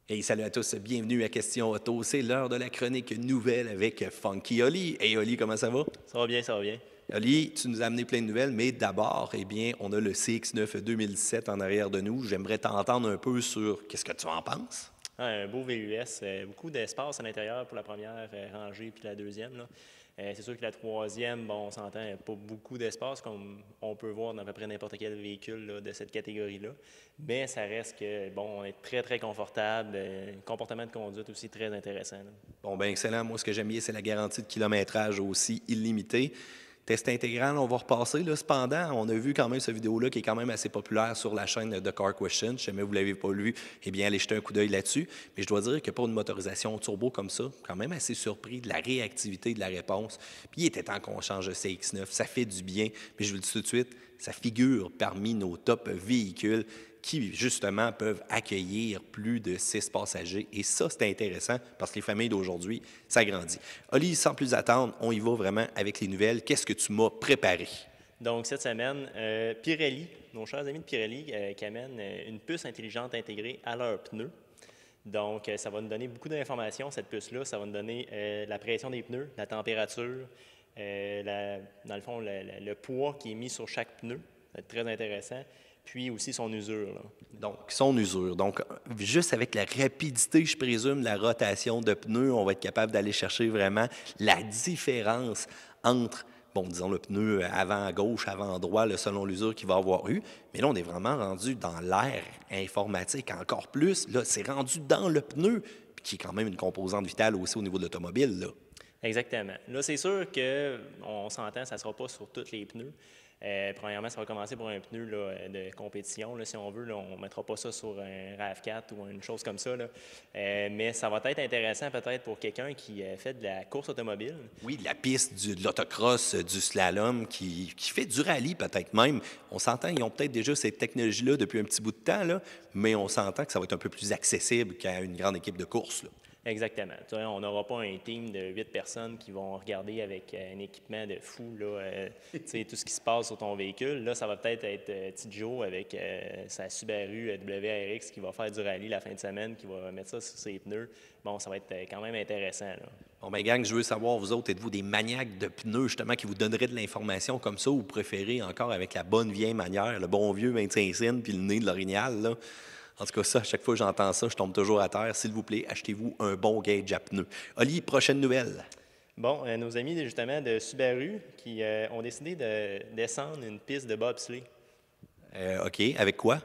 Hey, salut à tous, bienvenue à Question Auto. C'est l'heure de la chronique nouvelle avec Funky Oli. Hey Oli, comment ça va? Ça va bien, ça va bien. Oli, tu nous as amené plein de nouvelles, mais d'abord, eh bien, on a le CX-9 2017 en arrière de nous. J'aimerais t'entendre un peu sur qu'est-ce que tu en penses? Un beau VUS, beaucoup d'espace à l'intérieur pour la première rangée puis la deuxième, là. C'est sûr que la troisième, bon, on s'entend, il n'y a pas beaucoup d'espace comme on peut voir dans à peu près n'importe quel véhicule là, de cette catégorie-là. Mais ça reste que, bon, on est très, très confortable. Comportement de conduite aussi très intéressant, là. Bon, ben excellent. Moi, ce que j'aime bien, c'est la garantie de kilométrage aussi illimitée. Test intégral, on va repasser. Là. Cependant, on a vu quand même cette vidéo-là qui est quand même assez populaire sur la chaîne de Car Question. Si jamais vous ne l'avez pas vu, eh bien, allez jeter un coup d'œil là-dessus. Mais je dois dire que pour une motorisation turbo comme ça, quand même assez surpris de la réactivité de la réponse. Puis il était temps qu'on change de CX-9. Ça fait du bien. Mais je vous le dis tout de suite, ça figure parmi nos top véhicules qui, justement, peuvent accueillir plus de 6 passagers. Et ça, c'est intéressant parce que les familles d'aujourd'hui s'agrandissent. Oli, sans plus attendre, on y va vraiment avec les nouvelles. Qu'est-ce que tu m'as préparé? Donc, cette semaine, Pirelli, nos chers amis de Pirelli, qui amènent une puce intelligente intégrée à leurs pneus. Donc, ça va nous donner beaucoup d'informations, cette puce-là. Ça va nous donner la pression des pneus, la température, dans le fond, le poids qui est mis sur chaque pneu. Ça va être très intéressant. Puis aussi son usure, là. Donc, son usure. Donc, juste avec la rapidité, je présume, la rotation de pneus, on va être capable d'aller chercher vraiment la différence entre, bon, disons, le pneu avant à gauche, avant à droite, là, selon l'usure qu'il va avoir eu. Mais là, on est vraiment rendu dans l'ère informatique encore plus. Là, c'est rendu dans le pneu, qui est quand même une composante vitale aussi au niveau de l'automobile, là. Exactement. Là, c'est sûr qu'on s'entend, ça ne sera pas sur tous les pneus. Premièrement, ça va commencer pour un pneu là, de compétition. Là, si on veut, là, on ne mettra pas ça sur un RAV4 ou une chose comme ça, là. Mais ça va être intéressant peut-être pour quelqu'un qui fait de la course automobile. Oui, de la piste, de l'autocross, du slalom, qui fait du rallye peut-être même. On s'entend, ils ont peut-être déjà cette technologie-là depuis un petit bout de temps, là, mais on s'entend que ça va être un peu plus accessible qu'à une grande équipe de course, là. Exactement. Tu vois, on n'aura pas un team de 8 personnes qui vont regarder avec un équipement de fou là, tu sais, tout ce qui se passe sur ton véhicule. Là, ça va peut-être être petit Joe avec sa Subaru WRX qui va faire du rallye la fin de semaine, qui va mettre ça sur ses pneus. Bon, ça va être quand même intéressant, là. Bon, ben gang, je veux savoir, vous autres, êtes-vous des maniaques de pneus, justement, qui vous donneraient de l'information comme ça, ou préférez encore avec la bonne vieille manière, le bon vieux 25 cents, puis le nez de l'orignal, là? En tout cas, ça, à chaque fois que j'entends ça, je tombe toujours à terre. S'il vous plaît, achetez-vous un bon gauge à pneus. Oli, prochaine nouvelle. Bon, nos amis justement de Subaru qui ont décidé de descendre une piste de bobsleigh, OK, avec quoi?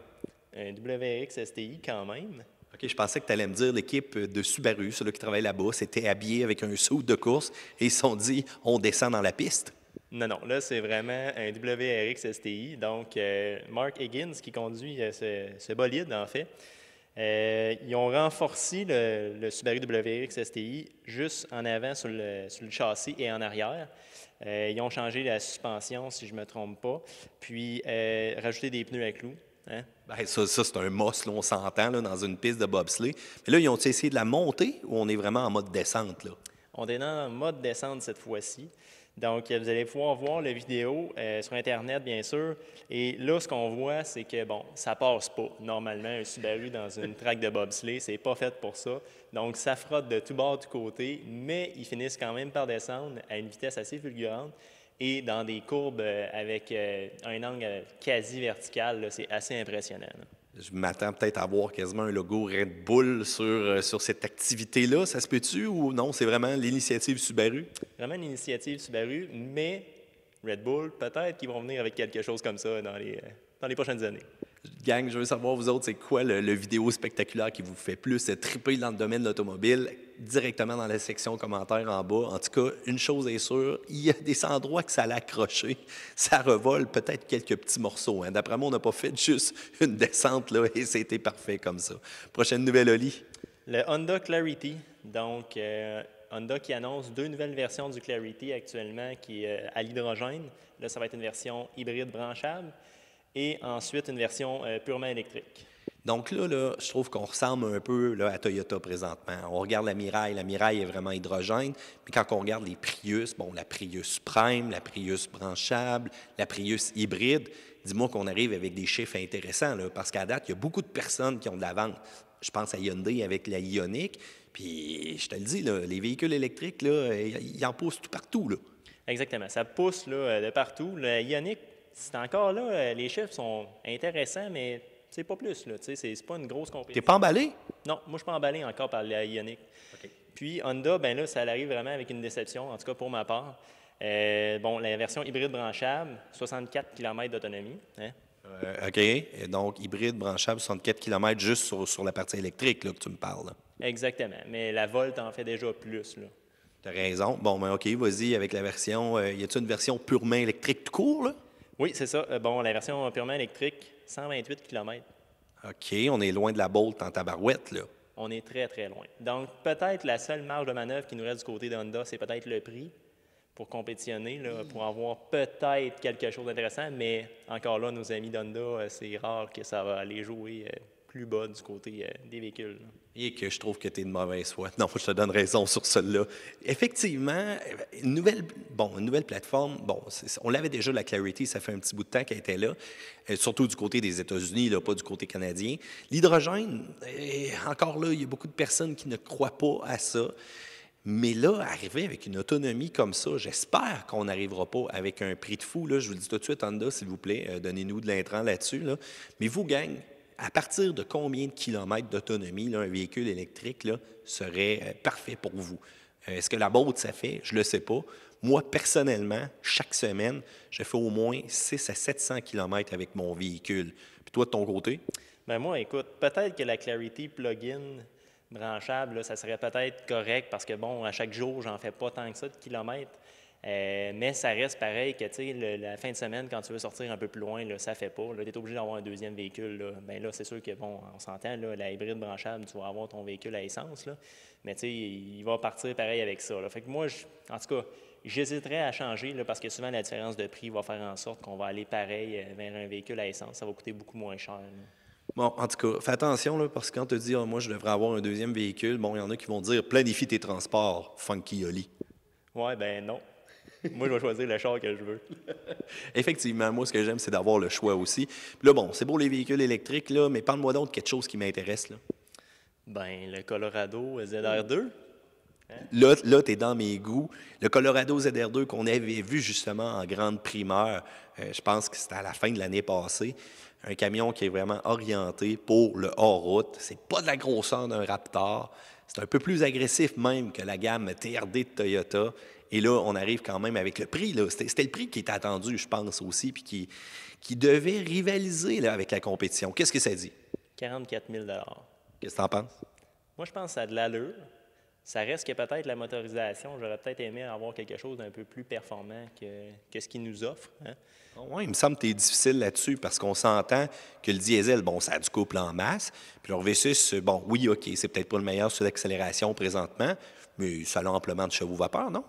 un WRX STI quand même. OK, je pensais que tu allais me dire l'équipe de Subaru, ceux-là qui travaillent là-bas, s'était habillé avec un suit de course et ils se sont dit, on descend dans la piste. Non, non, là, c'est vraiment un WRX STI. Donc, Mark Higgins qui conduit ce bolide, en fait. Ils ont renforcé le Subaru WRX STI juste en avant sur le châssis et en arrière. Ils ont changé la suspension, si je ne me trompe pas, puis rajouté des pneus à clous. Hein? Ben, ça c'est un must, là, on s'entend là, dans une piste de bobsleigh. Mais là, ils ont essayé de la monter ou on est vraiment en mode descente, là? On est dans le mode descente cette fois-ci. Donc, vous allez pouvoir voir la vidéo sur Internet, bien sûr. Et là, ce qu'on voit, c'est que, bon, ça passe pas. Normalement, un Subaru dans une track de bobsleigh, c'est pas fait pour ça. Donc, ça frotte de tout bord, du côté, mais ils finissent quand même par descendre à une vitesse assez fulgurante et dans des courbes avec un angle quasi vertical. Là, c'est assez impressionnant, là. Je m'attends peut-être à voir quasiment un logo Red Bull sur cette activité-là. Ça se peut-tu ou non? C'est vraiment l'initiative Subaru? Vraiment une initiative Subaru, mais Red Bull, peut-être qu'ils vont venir avec quelque chose comme ça dans les prochaines années. Gang, je veux savoir, vous autres, c'est quoi le vidéo spectaculaire qui vous fait plus triper dans le domaine de l'automobile? Directement dans la section commentaires en bas. En tout cas, une chose est sûre, il y a des endroits que ça l'a accroché. Ça revole peut-être quelques petits morceaux, hein. D'après moi, on n'a pas fait juste une descente là, et c'était parfait comme ça. Prochaine nouvelle, Oli. Le Honda Clarity, donc Honda qui annonce deux nouvelles versions du Clarity actuellement qui est à l'hydrogène. Là, ça va être une version hybride branchable et ensuite une version purement électrique. Donc là, je trouve qu'on ressemble un peu là, à Toyota présentement. On regarde la Mirai est vraiment hydrogène, mais quand on regarde les Prius, bon, la Prius Prime, la Prius branchable, la Prius hybride, dis-moi qu'on arrive avec des chiffres intéressants, là, parce qu'à date, il y a beaucoup de personnes qui ont de la vente. Je pense à Hyundai avec la Ioniq, puis je te le dis, là, les véhicules électriques, là, ils en poussent tout partout, là. Exactement. Ça pousse là, de partout. Le Ioniq, c'est encore là, les chiffres sont intéressants, mais c'est pas plus. Là, c'est pas une grosse T'es compétition. pas emballé? Non, moi, je suis pas emballé encore par la Ioniq. OK. Puis Honda, ben là, ça arrive vraiment avec une déception, en tout cas pour ma part. Bon, la version hybride branchable, 64 km d'autonomie. Hein? OK. Et donc, hybride branchable, 64 km juste sur la partie électrique là, que tu me parles, là. Exactement. Mais la Volt en fait déjà plus. Là. Tu as raison. Bon, ben OK, vas-y avec la version. Y a-t-il une version purement électrique tout court, là? Oui, c'est ça. Bon, la version purement électrique, 128 km. OK, on est loin de la Bolt en tabarouette, là. On est très, très loin. Donc, peut-être la seule marge de manœuvre qui nous reste du côté de Honda, c'est peut-être le prix pour compétitionner, là, pour avoir peut-être quelque chose d'intéressant. Mais encore là, nos amis d'Honda, c'est rare que ça va aller jouer plus bas du côté des véhicules. Là. Et que je trouve que tu es de mauvaise foi. Non, je te donne raison sur celle-là. Effectivement, une nouvelle plateforme, bon, on l'avait déjà, la Clarity, ça fait un petit bout de temps qu'elle était là, surtout du côté des États-Unis, là, pas du côté canadien. L'hydrogène, encore là, il y a beaucoup de personnes qui ne croient pas à ça. Mais là, arriver avec une autonomie comme ça, j'espère qu'on n'arrivera pas avec un prix de fou. Là. Je vous le dis tout de suite, Honda, s'il vous plaît, donnez-nous de l'intrant là-dessus. Là. Mais vous, gang, à partir de combien de kilomètres d'autonomie un véhicule électrique là, serait parfait pour vous? Est-ce que la Bolt, ça fait? Je ne le sais pas. Moi, personnellement, chaque semaine, je fais au moins 600 à 700 kilomètres avec mon véhicule. Puis toi, de ton côté? Bien, moi, écoute, peut-être que la Clarity plug-in branchable, là, ça serait peut-être correct parce que, bon, à chaque jour, j'en fais pas tant que ça de kilomètres. Mais ça reste pareil que, tu sais, la fin de semaine, quand tu veux sortir un peu plus loin, là, ça fait pas. Tu es obligé d'avoir un deuxième véhicule. Là. Bien là, c'est sûr que, bon, on s'entend, là, la hybride branchable, tu vas avoir ton véhicule à essence. Là. Mais, tu sais, il va partir pareil avec ça. Là. Fait que moi, en tout cas, j'hésiterais à changer là, parce que souvent, la différence de prix va faire en sorte qu'on va aller pareil vers un véhicule à essence. Ça va coûter beaucoup moins cher. Là. Bon, en tout cas, fais attention, là, parce que quand tu te dis, ah, moi, je devrais avoir un deuxième véhicule, bon, il y en a qui vont dire, planifie tes transports, Funky Oli. Ouais, ben non. Moi, je vais choisir le char que je veux. Effectivement, moi, ce que j'aime, c'est d'avoir le choix aussi. Puis là, bon, c'est beau les véhicules électriques, là, mais parle-moi donc de quelque chose qui m'intéresse, là. Ben, le Colorado ZR2. Hein? Là tu es dans mes goûts. Le Colorado ZR2 qu'on avait vu justement en grande primeur, je pense que c'était à la fin de l'année passée. Un camion qui est vraiment orienté pour le hors-route. C'est pas de la grosseur d'un Raptor. C'est un peu plus agressif même que la gamme TRD de Toyota. Et là, on arrive quand même avec le prix. C'était le prix qui était attendu, je pense aussi, puis qui devait rivaliser là, avec la compétition. Qu'est-ce que ça dit? 44 000 Qu'est-ce que tu en penses? Moi, je pense que ça a de l'allure. Ça reste que peut-être la motorisation, j'aurais peut-être aimé avoir quelque chose d'un peu plus performant que ce qu'ils nous offrent. Hein? Oui, il me semble que tu es difficile là-dessus parce qu'on s'entend que le diesel, bon, ça a du couple en masse. Puis le V6, bon, oui, OK, c'est peut-être pas le meilleur sur l'accélération présentement, mais ça a amplement de chevaux vapeur, non?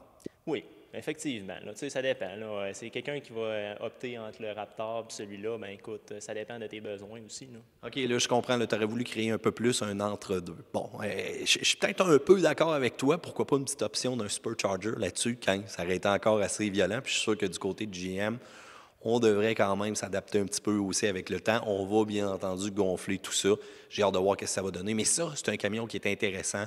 Oui, effectivement. Là, tu sais, ça dépend. Là. C'est quelqu'un qui va opter entre le Raptor et celui-là. Ben écoute, ça dépend de tes besoins aussi. Là. OK, là, je comprends. Tu aurais voulu créer un peu plus un entre-deux. Bon, je suis peut-être un peu d'accord avec toi. Pourquoi pas une petite option d'un supercharger là-dessus, quand ça aurait été encore assez violent. Puis je suis sûr que du côté de GM, on devrait quand même s'adapter un petit peu aussi avec le temps. On va bien entendu gonfler tout ça. J'ai hâte de voir ce que ça va donner. Mais ça, c'est un camion qui est intéressant.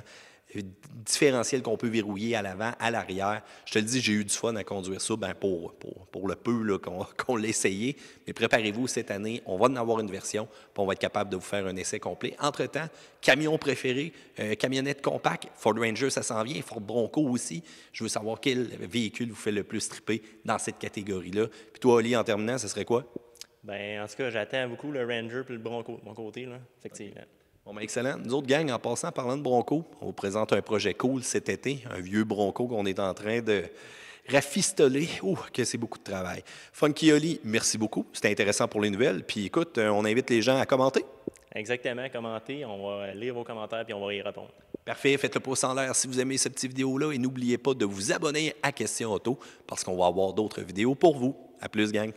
Différentiel qu'on peut verrouiller à l'avant, à l'arrière. Je te le dis, j'ai eu du fun à conduire ça pour le peu là, qu'on l'a essayé. Mais préparez-vous, cette année, on va en avoir une version, puis on va être capable de vous faire un essai complet. Entre-temps, camion préféré, camionnette compacte, Ford Ranger, ça s'en vient, Ford Bronco aussi. Je veux savoir quel véhicule vous fait le plus triper dans cette catégorie-là. Puis toi, Oli, en terminant, ça serait quoi? Bien, en tout cas, j'attends beaucoup le Ranger et le Bronco de mon côté, là, effectivement. Bon, ben excellent. Nous autres, gang, en passant, parlant de Bronco, on vous présente un projet cool cet été, un vieux Bronco qu'on est en train de rafistoler. Ouh, que c'est beaucoup de travail. Funky Oli, merci beaucoup. C'était intéressant pour les nouvelles. Puis écoute, on invite les gens à commenter. Exactement, commentez. On va lire vos commentaires puis on va y répondre. Parfait, faites le pouce en l'air si vous aimez cette petite vidéo-là et n'oubliez pas de vous abonner à Question Auto parce qu'on va avoir d'autres vidéos pour vous. À plus, gang.